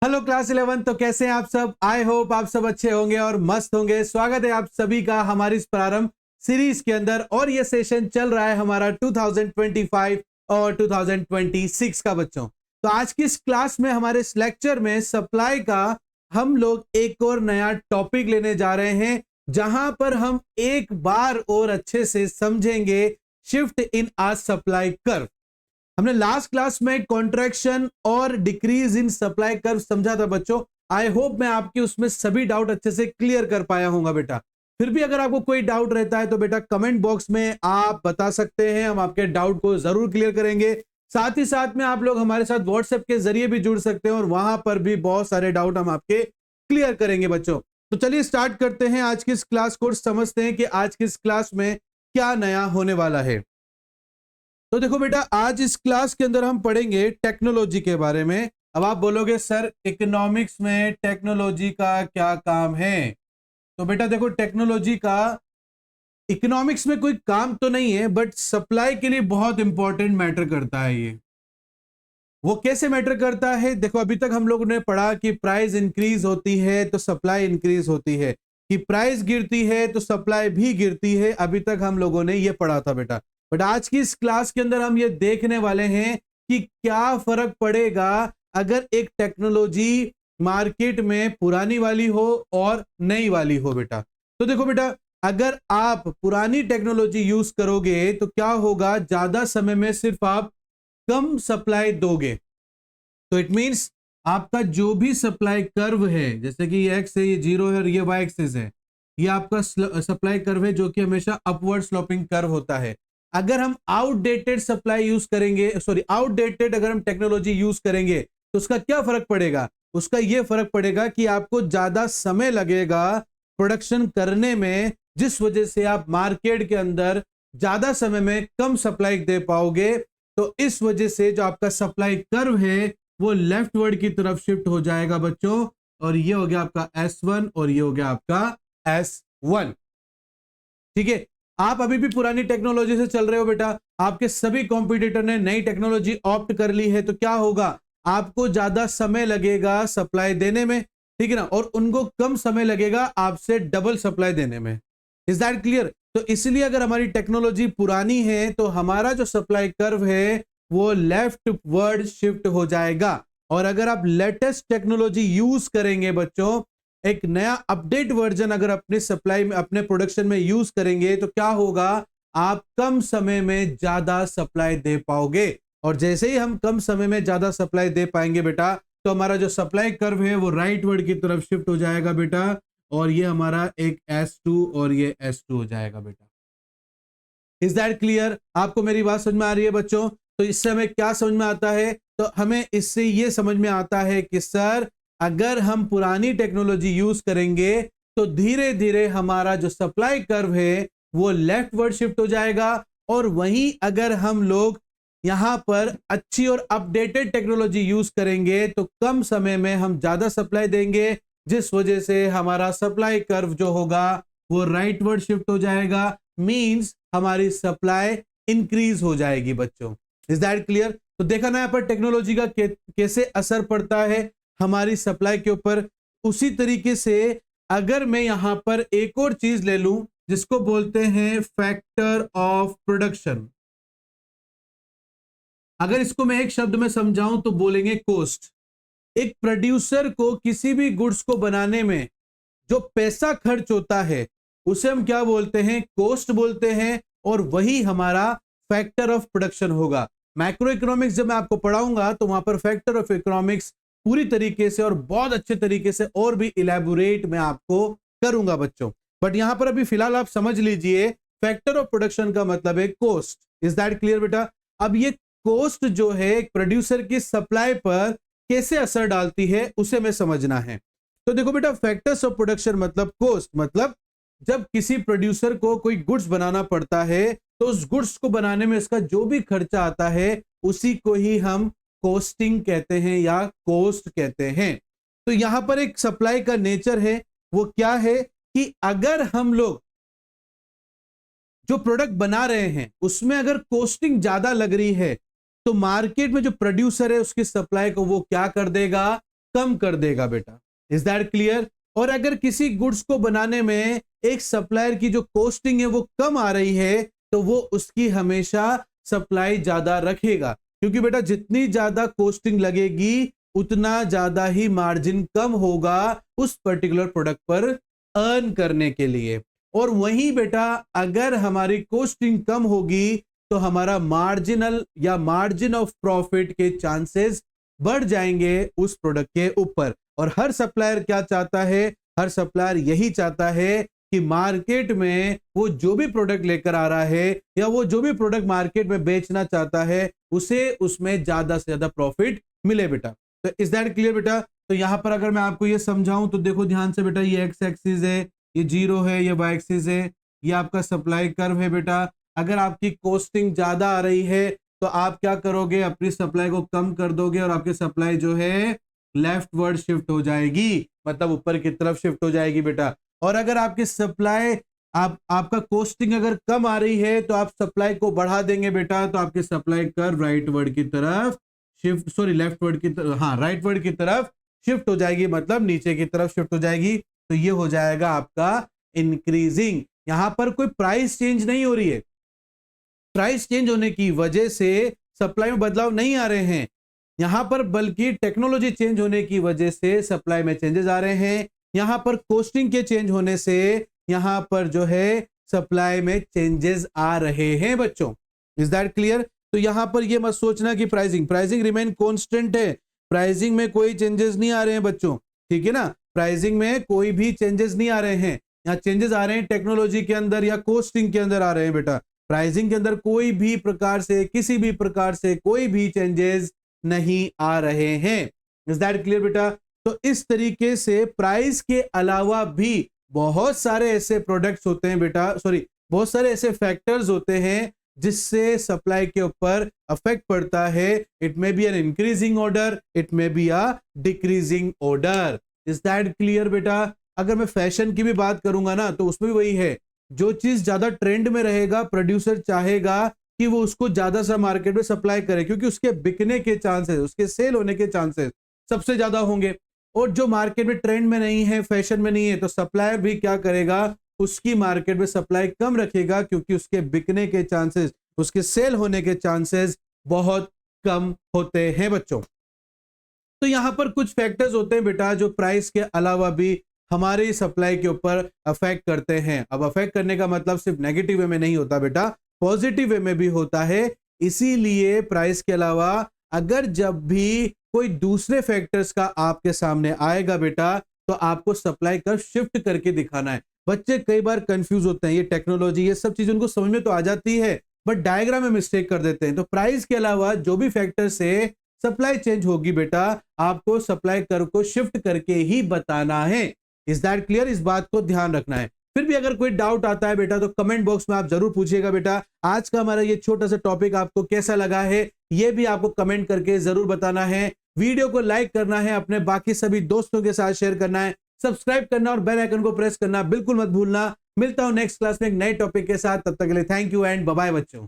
Hello class 11। तो कैसे हैं आप सब? आई होप आप सब अच्छे होंगे और मस्त होंगे। स्वागत है आप सभी का हमारी इस प्रारंभ सीरीज के अंदर और ये सेशन चल रहा है हमारा 2025 और 2026 का बच्चों। तो आज की इस क्लास में हमारे इस लेक्चर में सप्लाई का हम लोग एक और नया टॉपिक लेने जा रहे हैं, जहां पर हम एक बार और अच्छे से समझेंगे shift in a supply curve. हमने लास्ट क्लास में कॉन्ट्रैक्शन और डिक्रीज इन सप्लाई कर्व समझा था बच्चों। आई होप मैं आपके उसमें सभी डाउट अच्छे से क्लियर कर पाया हूंगा बेटा। फिर भी अगर आपको कोई डाउट रहता है तो बेटा कमेंट बॉक्स में आप बता सकते हैं, हम आपके डाउट को जरूर क्लियर करेंगे। साथ ही साथ में आप लोग हमारे साथ व्हाट्सएप के जरिए भी जुड़ सकते हैं और वहां पर भी बहुत सारे डाउट हम आपके क्लियर करेंगे बच्चों। तो चलिए स्टार्ट करते हैं आज की इस क्लास को, समझते हैं कि आज की इस क्लास में क्या नया होने वाला है। तो देखो बेटा, आज इस क्लास के अंदर हम पढ़ेंगे टेक्नोलॉजी के बारे में। अब आप बोलोगे सर इकोनॉमिक्स में टेक्नोलॉजी का क्या काम है? तो बेटा देखो, टेक्नोलॉजी का इकोनॉमिक्स में कोई काम तो नहीं है, बट सप्लाई के लिए बहुत इंपॉर्टेंट मैटर करता है। ये वो कैसे मैटर करता है? देखो, अभी तक हम लोगों ने पढ़ा कि प्राइस इंक्रीज होती है तो सप्लाई इंक्रीज होती है, कि प्राइस गिरती है तो सप्लाई भी गिरती है। अभी तक हम लोगों ने ये पढ़ा था बेटा। बट आज की इस क्लास के अंदर हम ये देखने वाले हैं कि क्या फर्क पड़ेगा अगर एक टेक्नोलॉजी मार्केट में पुरानी वाली हो और नई वाली हो बेटा। तो देखो बेटा, अगर आप पुरानी टेक्नोलॉजी यूज करोगे तो क्या होगा, ज्यादा समय में सिर्फ आप कम सप्लाई दोगे। तो इट मींस आपका जो भी सप्लाई कर्व है, जैसे कि ये एक्स है, ये जीरो है और ये वाई एक्सिस है, ये आपका सप्लाई कर्व है जो कि हमेशा अपवर्ड स्लोपिंग कर्व होता है। अगर हम आउटडेटेड सप्लाई यूज करेंगे, सॉरी आउटडेटेड अगर हम टेक्नोलॉजी यूज करेंगे तो उसका क्या फर्क पड़ेगा? उसका यह फर्क पड़ेगा कि आपको ज्यादा समय लगेगा प्रोडक्शन करने में, जिस वजह से आप मार्केट के अंदर ज्यादा समय में कम सप्लाई दे पाओगे। तो इस वजह से जो आपका सप्लाई कर्व है वो लेफ्ट वर्ड की तरफ शिफ्ट हो जाएगा बच्चों, और ये हो गया आपका S1 और ये हो गया आपका S1। ठीक है, आप अभी भी पुरानी टेक्नोलॉजी से चल रहे हो बेटा, आपके सभी कॉम्पिटिटर ने नई टेक्नोलॉजी ऑप्ट कर ली है, तो क्या होगा, आपको ज्यादा समय लगेगा सप्लाई देने में, ठीक है ना, और उनको कम समय लगेगा आपसे डबल सप्लाई देने में। Is that clear? तो इसलिए अगर हमारी टेक्नोलॉजी पुरानी है तो हमारा जो सप्लाई कर्व है वो लेफ्ट वर्ड शिफ्ट हो जाएगा। और अगर आप लेटेस्ट टेक्नोलॉजी यूज करेंगे बच्चों, एक नया अपडेट वर्जन अगर अपने सप्लाई में, अपने प्रोडक्शन में यूज करेंगे, तो क्या होगा, आप कम समय में ज्यादा सप्लाई दे पाओगे। और जैसे ही हम कम समय में ज्यादा सप्लाई दे पाएंगे बेटा, तो हमारा जो सप्लाई कर्व है वो राइट वर्ड की तरफ शिफ्ट हो जाएगा बेटा, और ये हमारा एक S2 और ये S2 हो जाएगा बेटा। Is that clear? आपको मेरी बात समझ में आ रही है बच्चों? तो इससे हमें क्या समझ में आता है? तो हमें इससे ये समझ में आता है कि सर, अगर हम पुरानी टेक्नोलॉजी यूज करेंगे तो धीरे धीरे हमारा जो सप्लाई कर्व है वो लेफ्ट वर्ड शिफ्ट हो जाएगा। और वहीं अगर हम लोग यहां पर अच्छी और अपडेटेड टेक्नोलॉजी यूज करेंगे तो कम समय में हम ज्यादा सप्लाई देंगे, जिस वजह से हमारा सप्लाई कर्व जो होगा वो राइट वर्ड शिफ्ट हो जाएगा। मींस हमारी सप्लाई इंक्रीज हो जाएगी बच्चों। Is that clear? तो देखा ना यहाँ पर टेक्नोलॉजी का कैसे असर पड़ता है हमारी सप्लाई के ऊपर। उसी तरीके से अगर मैं यहां पर एक और चीज ले लूं जिसको बोलते हैं फैक्टर ऑफ प्रोडक्शन, अगर इसको मैं एक शब्द में समझाऊं तो बोलेंगे कॉस्ट। एक प्रोड्यूसर को किसी भी गुड्स को बनाने में जो पैसा खर्च होता है उसे हम क्या बोलते हैं? कॉस्ट बोलते हैं। और वही हमारा फैक्टर ऑफ प्रोडक्शन होगा। मैक्रो इकोनॉमिक्स जब मैं आपको पढ़ाऊंगा तो वहां पर फैक्टर ऑफ इकोनॉमिक्स पूरी तरीके से और बहुत अच्छे तरीके से और भी इलेबोरेट मैं आपको करूंगा बच्चों। बट यहां पर अभी फिलहाल आप समझ लीजिए, फैक्टर ऑफ प्रोडक्शन का मतलब है कॉस्ट। इज दैट क्लियर बेटा? अब ये कॉस्ट जो है एक प्रोड्यूसर की सप्लाई पर कैसे असर डालती है उसे हमें समझना है। तो देखो बेटा, फैक्टर्स ऑफ प्रोडक्शन मतलब कॉस्ट, मतलब जब किसी प्रोड्यूसर को कोई गुड्स बनाना पड़ता है तो उस गुड्स को बनाने में इसका जो भी खर्चा आता है उसी को ही हम कॉस्टिंग कहते हैं या कॉस्ट कहते हैं। तो यहां पर एक सप्लाई का नेचर है, वो क्या है कि अगर हम लोग जो प्रोडक्ट बना रहे हैं उसमें अगर कॉस्टिंग ज्यादा लग रही है तो मार्केट में जो प्रोड्यूसर है उसकी सप्लाई को वो क्या कर देगा, कम कर देगा बेटा। Is that clear? और अगर किसी गुड्स को बनाने में एक सप्लायर की जो कॉस्टिंग है वो कम आ रही है तो वो उसकी हमेशा सप्लाई ज्यादा रखेगा, क्योंकि बेटा जितनी ज्यादा कॉस्टिंग लगेगी उतना ज्यादा ही मार्जिन कम होगा उस पर्टिकुलर प्रोडक्ट पर अर्न करने के लिए। और वहीं बेटा अगर हमारी कॉस्टिंग कम होगी तो हमारा मार्जिनल या मार्जिन ऑफ प्रॉफिट के चांसेस बढ़ जाएंगे उस प्रोडक्ट के ऊपर। और हर सप्लायर क्या चाहता है? हर सप्लायर यही चाहता है कि मार्केट में वो जो भी प्रोडक्ट लेकर आ रहा है या वो जो भी प्रोडक्ट मार्केट में बेचना चाहता है उसे उसमें ज्यादा से ज्यादा प्रॉफिट मिले बेटा। तो इज दैट क्लियर बेटा? तो यहां पर अगर मैं आपको ये समझाऊं तो देखो ध्यान से बेटा, ये एक्स एक्सिस है, ये 0 है, ये वाई एक्सिस है, ये आपका सप्लाई कर्व है बेटा। अगर आपकी कॉस्टिंग ज्यादा आ रही है तो आप क्या करोगे? अपनी सप्लाई को कम कर दोगे और आपकी सप्लाई जो है लेफ्ट वर्ड शिफ्ट हो जाएगी, मतलब ऊपर की तरफ शिफ्ट हो जाएगी बेटा। और अगर आपकी सप्लाई आपका कॉस्टिंग अगर कम आ रही है तो आप सप्लाई को बढ़ा देंगे बेटा, तो आपकी सप्लाई कर्व राइट वर्ड की तरफ शिफ्ट, सॉरी लेफ्ट वर्ड की तरफ, हाँ राइट वर्ड की तरफ शिफ्ट हो जाएगी, मतलब नीचे की तरफ शिफ्ट हो जाएगी। तो ये हो जाएगा आपका इंक्रीजिंग। यहां पर कोई प्राइस चेंज नहीं हो रही है, प्राइस चेंज होने की वजह से सप्लाई में बदलाव नहीं आ रहे हैं यहां पर, बल्कि टेक्नोलॉजी चेंज होने की वजह से सप्लाई में चेंजेस आ रहे हैं। यहां पर कॉस्टिंग के चेंज होने से यहां पर जो है सप्लाई में चेंजेस आ रहे हैं बच्चों। Is that clear? तो यहां पर ये मत सोचना कि प्राइसिंग रिमेन कांस्टेंट है, प्राइसिंग में कोई चेंजेस नहीं आ रहे हैं बच्चों, ठीक है ना? प्राइसिंग में कोई भी चेंजेस नहीं आ रहे हैं, यहाँ चेंजेस आ रहे हैं टेक्नोलॉजी के अंदर या कॉस्टिंग के अंदर आ रहे हैं बेटा। प्राइसिंग के अंदर कोई भी प्रकार से, किसी भी प्रकार से कोई भी चेंजेस नहीं आ रहे हैं। इज दैट क्लियर बेटा? तो इस तरीके से प्राइस के अलावा भी बहुत सारे ऐसे प्रोडक्ट्स होते हैं बेटा, सॉरी बहुत सारे ऐसे फैक्टर्स होते हैं जिससे सप्लाई के ऊपर अफेक्ट पड़ता है। It may be an increasing order, it may be a decreasing order. Is that clear बेटा? अगर मैं फैशन की भी बात करूंगा ना तो उसमें भी वही है, जो चीज ज्यादा ट्रेंड में रहेगा प्रोड्यूसर चाहेगा कि वो उसको ज्यादा सा मार्केट में सप्लाई करे, क्योंकि उसके बिकने के चांसेस, उसके सेल होने के चांसेस सबसे ज्यादा होंगे। और जो मार्केट में ट्रेंड में नहीं है, फैशन में नहीं है, तो सप्लायर भी क्या करेगा? उसकी मार्केट में सप्लाई कम रखेगा, क्योंकि उसके बिकने के चांसेस, उसके सेल होने के चांसेस बहुत कम होते हैं बच्चों। तो यहां पर कुछ फैक्टर्स होते हैं बेटा जो प्राइस के अलावा भी हमारी सप्लाई के ऊपर अफेक्ट करते हैं। अब अफेक्ट करने का मतलब सिर्फ नेगेटिव वे में नहीं होता बेटा, पॉजिटिव वे में भी होता है। इसीलिए प्राइस के अलावा अगर जब भी कोई दूसरे फैक्टर्स का आपके सामने आएगा बेटा तो आपको सप्लाई कर शिफ्ट करके दिखाना है। बच्चे कई बार कंफ्यूज होते हैं, ये टेक्नोलॉजी ये सब चीज उनको समझ में तो आ जाती है बट डायग्राम में मिस्टेक कर देते हैं। तो प्राइस के अलावा जो भी फैक्टर से सप्लाई चेंज होगी बेटा, आपको सप्लाई कर को शिफ्ट करके ही बताना है। Is that clear? इस बात को ध्यान रखना है। फिर भी अगर कोई डाउट आता है बेटा तो कमेंट बॉक्स में आप जरूर पूछिएगा बेटा। आज का हमारा ये छोटा सा टॉपिक आपको कैसा लगा है ये भी आपको कमेंट करके जरूर बताना है। वीडियो को लाइक करना है, अपने बाकी सभी दोस्तों के साथ शेयर करना है, सब्सक्राइब करना और बेल आइकन को प्रेस करना बिल्कुल मत भूलना। मिलता हूं नेक्स्ट क्लास में एक नए टॉपिक के साथ, तब तक के लिए thank you and bye bye बच्चों।